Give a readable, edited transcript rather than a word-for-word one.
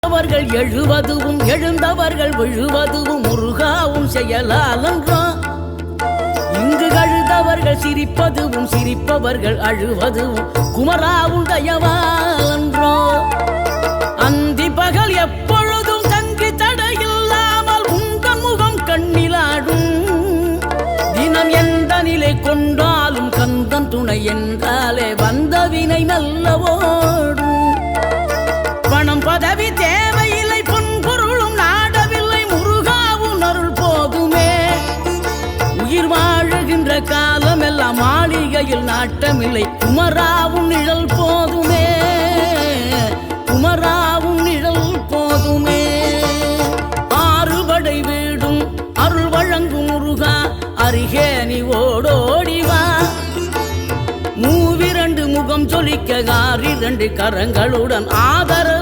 விழுந்தவர்கள் எழுவதுவும் எழுந்தவர்கள் விழுவதுவும் முருகாவும் செயலாலன்றோ. இங்கு அழுதவர்கள் சிரிப்பதுவும் சிரிப்பவர்கள் அழுவதுவும் குமராவும் தயவாலன்றோ. அந்தி பகல் எப்பொழுதும் தங்கி தடையில்லாமல் உங்கள் முகம் கண்ணிலாடும். தினம் எந்த நிலை கொண்டாலும் கந்தன் துணை என்றாலே வந்த வினை நல்லவோடும். பணம் பதவி தேவையில்லை பொன்பொருளும் நாடவில்லை முருகாவும் அருள் போதுமே. உயிர் வாழுகின்ற காலம் எல்லாம் மாளிகையில் நாட்டமில்லை குமராவும் நிழல் போதுமே. குமராவும் நிழல் போதுமே. ஆறுபடை வீடும் அருள் வழங்கும் முருகா அருகே நீ ஓடோடிவா. மூவிரண்டு முகம் சொலிக்க 6 கரங்களுடன் ஆதரவு